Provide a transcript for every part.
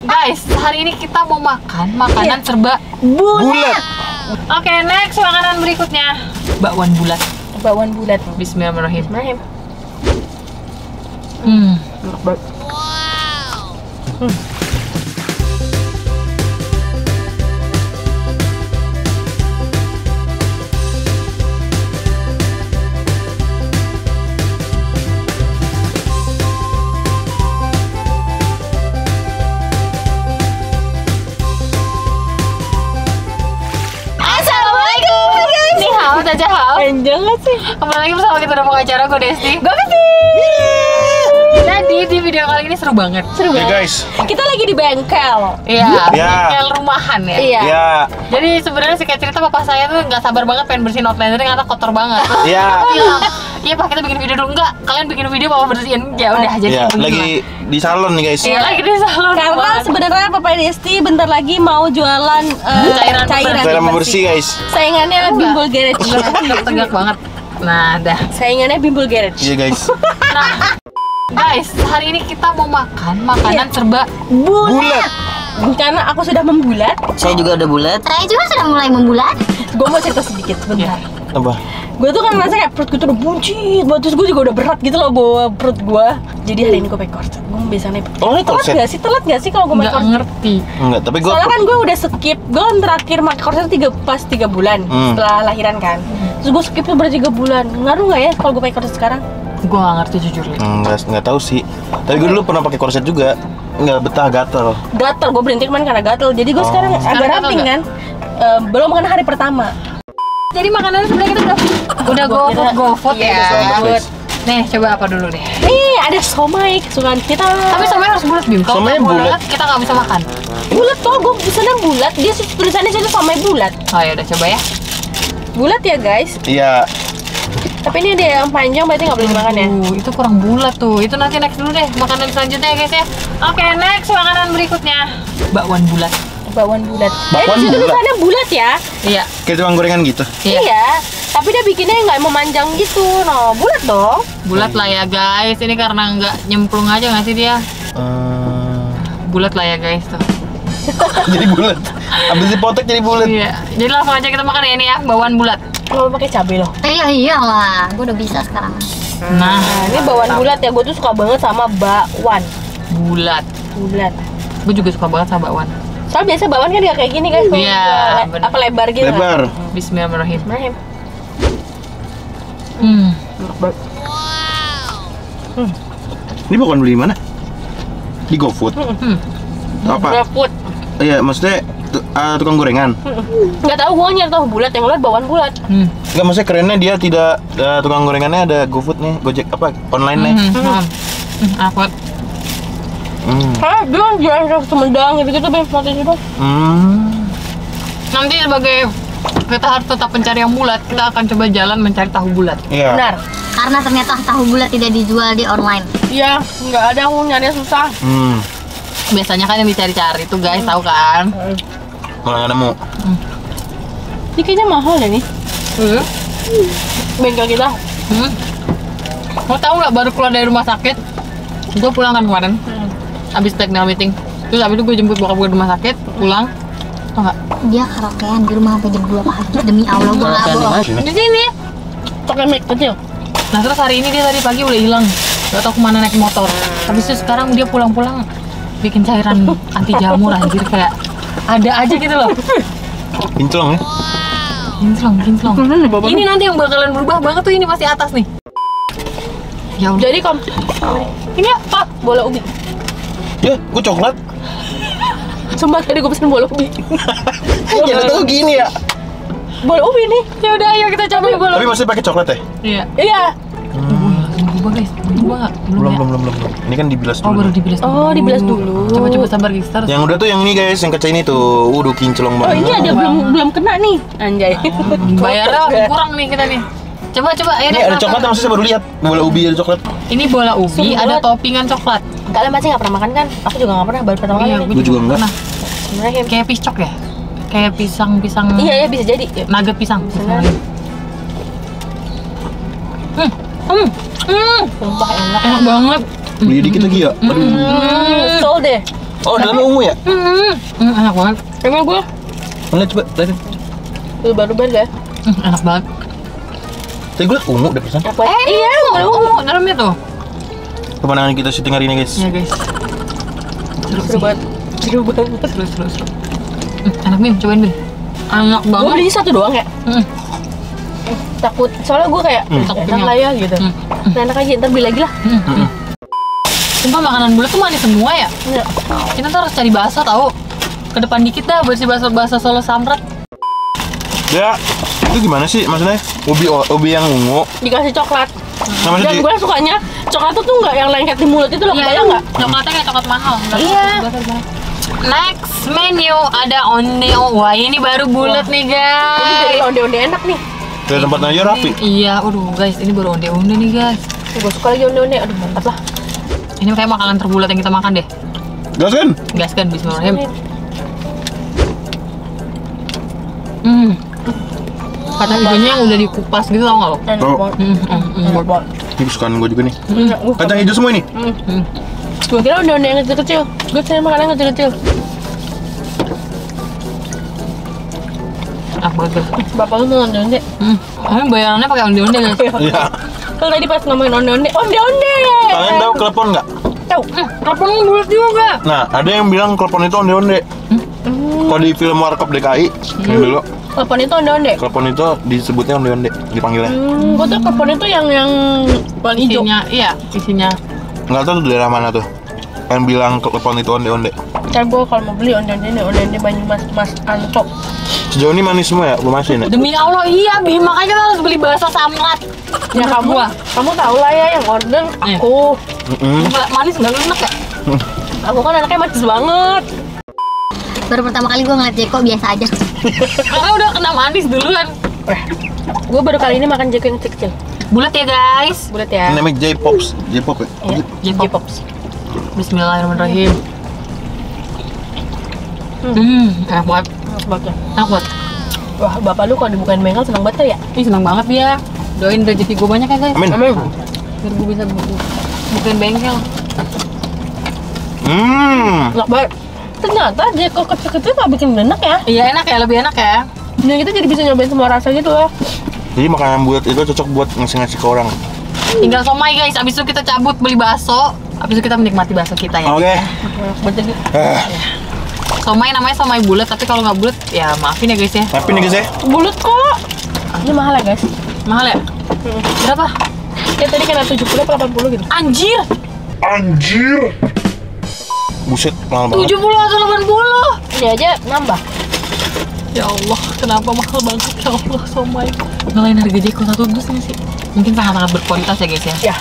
Guys, hari ini kita mau makan makanan serba bulat. Oke, next makanan berikutnya. Bakwan bulat. Bakwan bulat. Bismillahirrahmanirrahim. Enak banget. Aja hal. Panjang gak sih? Kembali lagi bersama kita dalam pengacara gue Desti. Gue Vivi. Jadi di video kali ini seru banget. Ya guys. Kita lagi di bengkel. Iya. Ya. Bengkel rumahan ya. Iya. Ya. Jadi sebenarnya sih kayak cerita papa saya tuh nggak sabar banget pengen bersihin outliner karena kotor banget. Ya. Bilang, iya pak kita bikin video dulu enggak? Kalian bikin video papa bersihin. Ya udah jadi. Ya, lagi di salon nih guys. Iya lagi di salon. Karena sebenarnya Papa Desti bentar lagi mau jualan Cairan bersih guys. Saingannya Bimbul Garage. Tegak banget. Nah, dah. Saingannya Bimbul Garage. Iya guys. Nah, guys, hari ini kita mau makan makanan serba Bulat. Karena aku sudah membulat. Saya juga udah bulat. Saya juga sudah mulai membulat. Gue mau cerita sedikit sebentar. Apa? Gue tuh kan ngerasa kayak perut gue tuh udah buncit banget. Terus gue juga udah berat gitu loh bawa perut gue. Jadi hari ini gue pakai korset. Gue biasanya Oh, korset? Telat gak sih kalau gue pakai nggak korset? ngerti. Enggak, tapi gua Soalnya kan gue udah skip. Gue kan terakhir pakai korset pas 3 bulan setelah lahiran kan. Terus gue skip tuh berarti 3 bulan. Ngaruh gak ya kalau gue pakai korset sekarang? Gue nggak ngerti jujur. Enggak tahu sih. Tapi gue dulu pernah pakai korset juga. Enggak betah, gatel. Gatel, gue berhenti kemarin karena gatel. Jadi gue sekarang agak Sekarang gatel ramping kan. Belum makan hari pertama. Jadi makanan sebenarnya kita udah GoFood ya. Guys. Nih, coba apa dulu deh. Nih ada somai kesukaan kita. Tapi somai harus bulat Bim. Kalau Somai nggak bulat. kita nggak bisa makan. Bulat kok, gue pesennya bulat. Dia tulisannya situ somai bulat. Oh ya udah coba ya. Bulat ya guys. Iya. Tapi ini ada yang panjang berarti nggak boleh dimakan ya. Itu kurang bulat tuh. Itu nanti next dulu deh. Makanan selanjutnya ya guys ya. Oke, next makanan berikutnya. Bakwan bulat. Bakwan bulat. Bakwan Di situ bulat. tulisannya bulat ya. Iya. Kayak tukang gorengan gitu. Iya. Tapi dia bikinnya nggak memanjang gitu. No, bulat dong. Bulat lah ya guys. Ini karena nggak nyemplung aja nggak sih dia? Bulat lah ya guys tuh. Jadi bulat. Abis dipotong jadi bulat. Iya. Jadi langsung aja kita makan ya ini ya. Bakwan bulat. Kalau pakai cabai loh. Iya iyalah, gue udah bisa sekarang. Nah, Nah, ini bakwan bulat ya. Gue tuh suka banget sama bakwan. bulat. Bulat. Gue juga suka banget sama bakwan. Soalnya biasa bakwan kan nggak kayak gini guys. kalau Iya, dia bener. apa lebar gitu. Lebar. Bismillahirrahmanirrahim. Kan? Enak banget. Ini bukan beli di mana? Di GoFood. Apa? GoFood. Iya, maksudnya tukang gorengan. Nggak tahu, gue nyari tahu bulat, yang lihat bakwan bulat. Enggak, maksudnya kerennya dia tidak tukang gorengannya ada GoFood nih, Gojek apa online nih. Apa? Hah, dia jualan Sumedang gitu-gitu, Beb, fotonya itu. Nanti sebagai kita harus tetap mencari yang bulat, kita akan coba jalan mencari tahu bulat. Iya. Benar. Karena ternyata tahu bulat tidak dijual di online. Iya, nggak ada, aku nyarinya susah. Biasanya kan yang dicari-cari tuh guys, tahu kan? Malah nggak nemu. Ini kayaknya mahal ya nih, bengkel kita. Mau tahu nggak, baru keluar dari rumah sakit, gue pulang kan kemarin, habis technical meeting. Terus habis itu gue jemput bokap gue di rumah sakit, pulang, tau nggak? Dia karaokean di rumah sampai jam 2 pagi. Demi Allah gue nggak bohong. Di sini. Pakai mic kecil. Nah terus hari ini dia tadi pagi udah hilang, gak tau kemana naik motor. Habis itu sekarang dia pulang-pulang bikin cairan anti jamur anjir, kayak ada aja gitu loh. Kinclong ya. Kinclong. Ini nanti yang bakalan berubah banget tuh, ini pasti atas nih. Ya udah. Jadi ini apa? Bola ubi. Ya, gue coklat. Sumpah tadi gue pesen bola ubi. Jadi tahu gini ya. Bola ubi nih. Ya udah, ayo kita coba bola. Tapi maksudnya pakai coklat ya? Iya. Iya. Berubah guys, berubah nggak? Belum. Ini kan dibilas dulu. Oh baru dibilas dulu. Oh, dibilas dulu. Coba sabar guys, terus. Yang udah tuh yang ini guys, yang kaca ini tuh. Udah kinclong Oh, banget. ini ada belum kena nih. Anjay. Bayarnya kurang nih kita nih. Coba ayo Ini deh. ada coklatnya, maksudnya saya baru lihat. Bola ubi ada coklat. Ini bola ubi, ada toppingan coklat. Kalian masih nggak pernah makan kan? Aku juga nggak pernah, baru pertama kali. Gue juga enggak. Nah, Sebenarnya kayak piscok ya? Kayak pisang. iya bisa jadi. Nugget pisang. Sumpah enak. Enak banget. Beli dikit lagi ya. Aduh. Sol deh. Oh, dalamnya ungu ya? Enak banget. Emang gue Mana coba, lihat. luber-luber ya. Enak banget. Tadi gue liat ungu deh perasaan. Apa? Iya, Dalamnya tuh. Pemandangan kita syuting hari ini, guys. Iya guys. seru banget. Seru banget. Seru. Enak Bim, cobain Bim. Enak Gue banget. beli satu doang ya. Takut, soalnya gue kayak enak lah ya gitu. Nah, enak aja, ntar beli lagi lah. Sumpah makanan bulat tuh manis semua ya. Iya. Kita tuh harus cari bakso tahu. Ke depan dikit dah bersih bakso Solo Samrat. Ya, itu gimana sih maksudnya? Ubi yang ungu. Dikasih coklat. Nah, maksudnya Dan gue sukanya coklat tuh nggak yang lengket di mulut itu loh, kebayang nggak? Coklatnya kayak coklat mahal. Iya. Next menu ada onde. Wah ini baru bulat nih Ini dari guys. onde-onde enak nih. dari tempatnya aja rapi. Iya, aduh guys, ini baru onde nih guys. Gue suka lagi onde-onde, aduh mantap lah. Ini kayak makanan terbulat yang kita makan deh. Gas kan? Gaskan bismillahirrahmanirrahim. Kata hijaunya yang udah dikupas gitu tau gak lo? Enak Oh. banget. Enak banget. Ini kesukaan gue juga nih. Enak, Kacang hijau semua ini. Gue kira onde-onde yang kecil-kecil. Gue cari makanan yang kecil-kecil. Enak banget guys. Bapak lu tuh onde-onde. Ini bayarannya pakai onde guys. Iya. Kalau tadi pas ngomongin onde-onde, onde-onde. Kalian tahu klepon nggak? Tahu. Kapan bulat juga? Nah, ada yang bilang klepon itu onde-onde. Kalau di film Warkop DKI, yang dulu, Telepon itu onde-onde. klepon itu disebutnya onde-onde, dipanggilnya. Gue tuh telepon itu yang warna hijau. Isinya. Nggak tahu tuh daerah mana tuh. Yang bilang klepon itu onde-onde. Kan gue kalau mau beli onde-onde ini onde-onde Banyumas Mas Anto. Sejauh ini manis semua ya, belum asin ya? Demi Allah iya, Bim, makanya kita harus beli bakso Samrat. Ya kamu tahu lah ya yang order aku. Manis nggak enak ya? Aku kan anaknya manis banget. Baru pertama kali gue ngeliat Jeko biasa aja. Karena udah kena manis duluan. Gue baru kali ini makan Jeko yang kecil. Bulat ya guys. Bulat ya. Ini namanya J-Pops, J-Pop ya? Iya. J-pop. J-Pops. Bismillahirrahmanirrahim. Enak banget. Sebabnya. Enak banget. Wah, bapak lu kalau dibukain bengkel seneng banget ya? Ih senang banget dia. Doain rezeki gue banyak ya guys. Amin. Amin. Biar gue bisa bukain bengkel. Enak banget. Ternyata Jeko kecil-kecil gak bikin enak ya. Iya enak ya, lebih enak ya. Dan kita jadi bisa nyobain semua rasa gitu loh. Jadi makanan bulat itu cocok buat ngasih-ngasih ke orang. Tinggal somai guys, abis itu kita cabut beli bakso. Abis itu kita menikmati bakso kita ya. Oke. Enak banget jadi. Somai namanya somai bulat, tapi kalau nggak bulat ya maafin ya guys ya. Tapi nih guys ya. Bulat kok. Ini mahal ya guys. Mahal ya? Berapa? Ya tadi kena 70 atau 80 gitu. Anjir! Buset, mahal banget. 70 atau 80? Ini aja nambah. Ya Allah, kenapa mahal banget ya Allah somai. Ngalahin harga Jeko satu dus nih sih. Mungkin sangat-sangat berkualitas ya guys ya. Ya.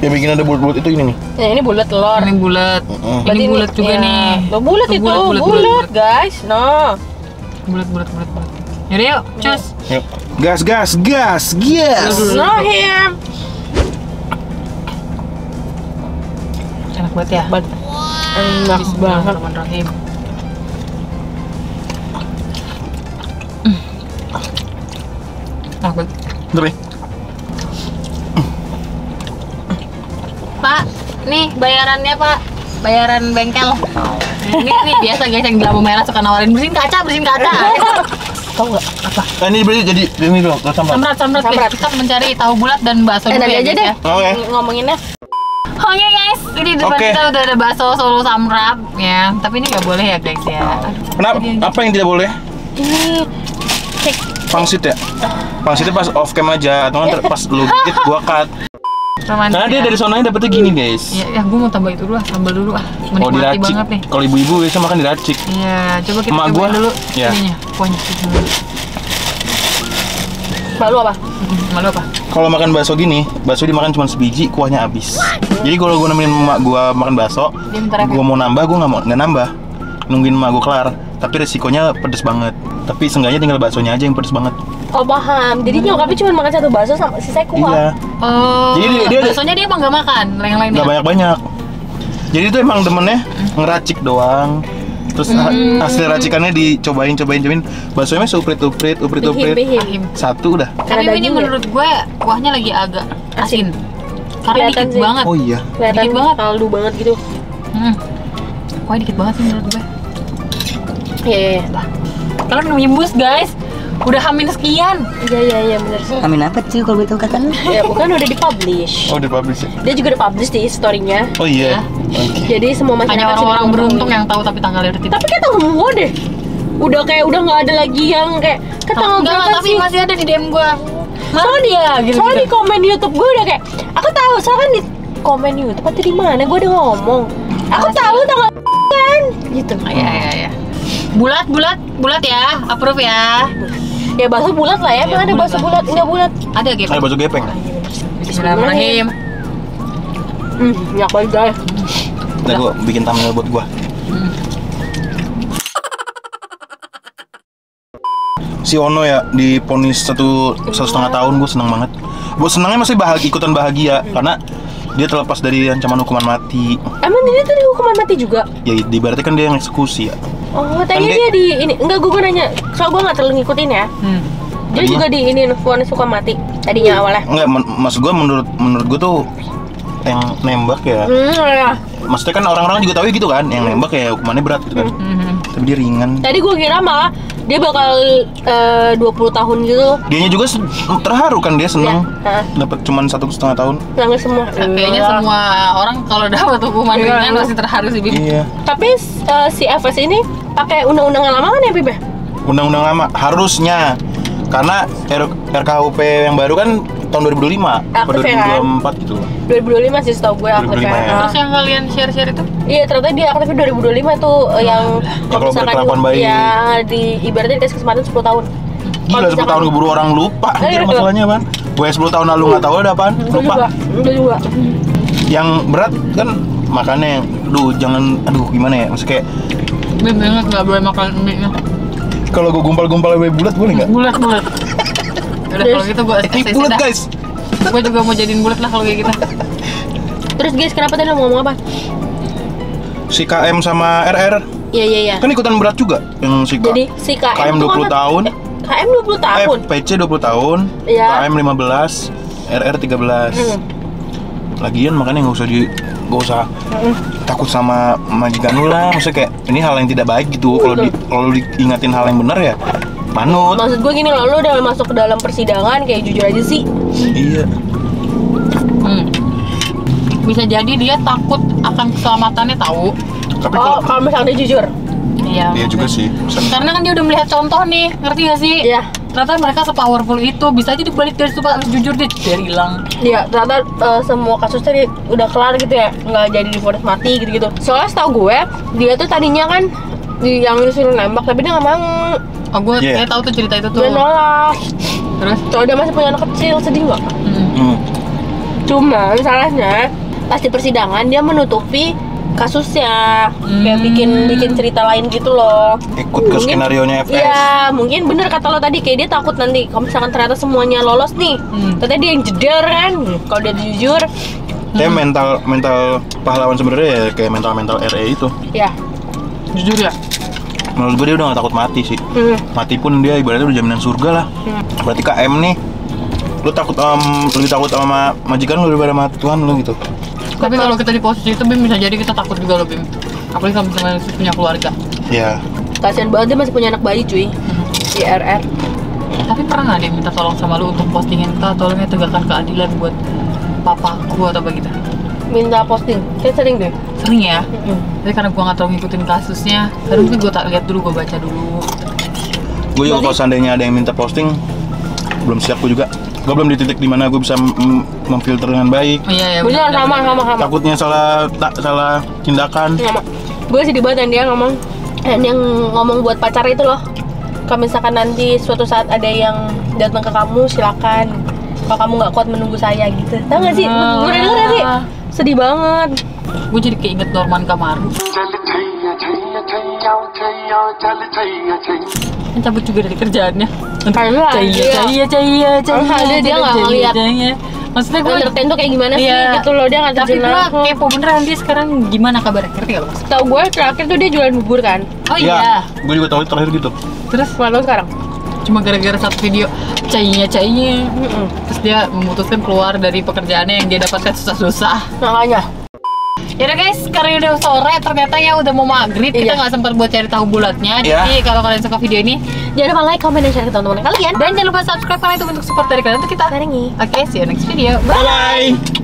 Yang bikin ada bulat-bulat itu ini nih. Nah, ini bulat telur. Ini bulat. Berarti Ini bulat juga ya. nih. Loh, bulat itu, bulat guys. No. Bulat. Yaudah yuk, cus. Yuk. Gas. No him. Enak banget ya. Enak banget. Bismillahirrahmanirrahim. Enak banget. Bentar ya. Pak, nih bayarannya Pak. Bayaran bengkel. Ini biasa guys yang di lampu merah suka nawarin bersihin kaca. Tahu nggak? Apa? Nah, ini berarti jadi ini dulu, sambat. Samrat guys. Kita mencari tahu bulat dan bakso dulu Nanti ya aja guys deh. ya. Oke. Ngomonginnya. Oke guys, ini di depan Oke. kita udah ada bakso Solo Samrat ya. Tapi ini nggak boleh ya guys ya. Aduh, Kenapa? Apa yang tidak boleh? Ini cek. Pangsit ya? Pangsitnya pas off cam aja, atau nggak pas lu gigit gua cut. romantis Karena dia ya. dari sonanya dapetnya gini guys. Ya gue mau tambah itu dulu lah, sambal dulu ah. Oh Menikmati diracik. banget nih. Kalau ibu-ibu biasa makan diracik. Iya, coba kita Emak cobain gua, dulu ya. ininya, kuahnya. Malu apa? Malu apa? Kalau makan bakso gini, bakso dimakan cuma sebiji, kuahnya habis. Jadi kalau gue nemenin emak gue makan bakso, Dia bentar ya, gue mau nambah, gue nggak nambah, nungguin emak gue kelar. Tapi resikonya pedes banget. Tapi seenggaknya tinggal baksonya aja yang pedes banget. Oh paham. Jadi nyokapnya cuma makan satu bakso sama sisanya kuah. Iya, Oh, Jadi dia- baksonya dia emang gak makan, yang lainnya. nggak banyak-banyak. Jadi itu emang demennya ngeracik doang. Terus hasil racikannya dicobain. Baksonya uprit. Bihim. Satu udah. Tapi Karena ini dagingnya. menurut gue kuahnya lagi agak asin. Karena Kelihatan dikit sih. banget. Oh iya. Kelihatan Dikit banget. kaldu banget gitu. Hmm. Kok dikit banget sih menurut gue. Iya. Kalian nyimbus guys. Udah hamil sekian. Iya benar sih. Amin apa sih kalau betul kata lu? Ya bukan udah dipublish. Oh, dipublish ya? Dia juga dipublish di story-nya. Oh iya. Oke. Jadi semua masyarakat Hanya orang-orang sudah beruntung mengetahui. yang tahu tapi tanggalnya udah tidak. Tapi kayak tanggal semua deh. Udah nggak ada lagi yang kayak tanggal Enggak, berapa tapi sih? masih ada di DM gua. Soalnya dia gitu. Soalnya di komen YouTube gue udah kayak aku tahu, soalnya kan di komen YouTube atau di mana gue udah ngomong. Aku tahu tanggal kan gitu. Iya. Bulat ya. Approve ya. Ya bakso bulat lah ya, Ya, emang ada bulat bakso lah. bulat, enggak bulat. Ada gitu. Ada bakso gepeng. Bismillahirrahmanirrahim. Minyak banget guys. Udah gua bikin thumbnail buat gua. Si Ono ya diponis 1,5 tahun, gue seneng banget. Gue senangnya masih ikutan bahagia karena dia terlepas dari ancaman hukuman mati. Emang dia tuh dihukuman mati juga? Ya berarti kan dia yang eksekusi ya. Oh, tadi Kan dia di ini enggak, gue nanya. Soal gue nggak terlalu ngikutin ya. Dia Tadinya? juga di ini vonis hukuman mati tadinya awalnya. Enggak, maksud gue menurut gue tuh yang nembak ya. Ya. Maksudnya kan orang-orang juga tahu gitu kan, yang nembak ya hukumannya berat gitu kan. Tapi dia ringan. Tadi gue kira malah dia bakal 20 tahun gitu. Dianya juga terharu kan, dia seneng Ya, dapat cuman 1,5 tahun. nangis semua. Kayaknya semua orang kalau dapat hukuman Iya. ringan pasti terharu sih, Bim. Iya. Tapi si FS ini pakai undang-undang yang lama kan ya, Bib? Undang-undang lama harusnya, karena RKUP yang baru kan tahun 2005 atau Aktif ya kan? 2024 gitu. 2025 sih setahu gue aktif 2025 ya. Terus yang kalian share-share itu? Iya, ternyata dia aktifnya 2025 tuh yang kalau berkelakuan baik. ya di ibaratnya dikasih kesempatan 10 tahun. Gila 10 tahun keburu orang lupa anjir Iya. masalahnya apaan. Gue 10 tahun lalu nggak tahu ada apaan, lupa. Gue juga. Yang berat kan makanya, gimana ya, maksudnya kayak Bim banget nggak boleh makan mie-nya. kalau gue gumpal-gumpal bulat boleh nggak? Bulat. Udah kalau gitu gue Ini bulat guys. Gue juga mau jadiin bulat lah kalau kayak gitu. Terus guys, kenapa tadi lo ngomong apa? Si KM sama RR Iya. kan ikutan berat juga, yang si Jadi si KM KM tuh 20 kan- tahun. KM 20 tahun. PC 20 tahun, Iya. KM 15, RR 13. Lagian makanya nggak usah takut sama majikan lu lah. Maksudnya kayak ini hal yang tidak baik gitu. Kalau diingatin hal yang benar ya manut. Maksud gue gini loh, lo udah masuk ke dalam persidangan kayak jujur aja sih. Iya. Bisa jadi dia takut akan keselamatannya tahu. Tapi Oh, kalau misalnya dia jujur. Iya. iya juga sih. Karena kan dia udah melihat contoh nih, ngerti gak sih? Iya. Ternyata mereka sepowerful itu, bisa aja dibalik dari situ pas jujur dia hilang. Iya, ternyata semua kasusnya udah kelar gitu ya, nggak jadi divonis mati gitu-gitu. Soalnya setahu gue, dia tuh tadinya kan yang disuruh nembak, tapi dia nggak mau. Oh, gue Iya. kayak tahu tuh cerita itu tuh. Dia nolak. Terus? Soalnya dia masih punya anak kecil, sedih nggak? Cuma salahnya pas di persidangan dia menutupi kasusnya, kayak bikin cerita lain gitu loh. Ikut ke skenarionya FS. Iya, mungkin bener kata lo tadi, kayak dia takut nanti kalau misalkan ternyata semuanya lolos nih, ternyata dia yang jeder kan. Kalau dia jujur, Kayak mental pahlawan sebenarnya ya kayak mental RE itu. ya. Jujur ya? Menurut gue dia udah gak takut mati sih. Mati pun dia ibaratnya udah jaminan surga lah. Berarti KM nih, lu takut lebih takut sama majikan lu daripada sama Tuhan lu gitu. Tapi kalau kita di posisi itu, Bim, bisa jadi kita takut juga loh, Bim. Apalagi kalau misalnya punya keluarga. Iya. Kasian banget dia masih punya anak bayi cuy. Si RR. Tapi pernah nggak dia minta tolong sama lu untuk postingin, Kak, tolongnya tegakkan keadilan buat papaku atau begitu? Minta posting, kayak sering deh. Sering ya? Tapi karena gua nggak terlalu ngikutin kasusnya, kadang mungkin gua tak lihat dulu, gua baca dulu. Gue juga kalau seandainya ada yang minta posting, belum siap gue juga. Gue belum di titik dimana gue bisa memfilter dengan baik. Oh iya, Bener, sama. Takutnya salah tindakan. Sama. Gue sedih banget yang dia ngomong buat pacar itu loh. Kalau misalkan nanti suatu saat ada yang datang ke kamu, silakan. Kalau kamu nggak kuat menunggu saya gitu. Tahu nggak sih? Gue udah denger nggak sih? Sedih banget. Gue jadi keinget Norman Kamaru. Kan cabut juga dari kerjaannya. Karena Cahaya. Karena dia nggak ngeliat Maksudnya gue entertain tuh kayak gimana sih Iya. gitu loh, dia nggak tapi gue terjun. kepo beneran dia sekarang gimana kabarnya, ngerti gak lo? Tahu gue terakhir tuh dia jualan bubur kan. Oh iya. Ya, gue juga tahu terakhir gitu. Terus Mana sekarang? cuma gara-gara satu video cahaya. Terus dia memutuskan keluar dari pekerjaannya yang dia dapatkan susah-susah. Makanya Yaudah guys, karena udah sore ternyata ya udah mau maghrib, kita Iya. nggak sempat buat cari tahu bulatnya. Iya. Jadi kalau kalian suka video ini, Jangan lupa like, comment, dan share ke teman-teman kalian. dan jangan lupa subscribe karena itu bentuk support dari kalian untuk kita. Barengi. Oke, see you next video. Bye. Bye.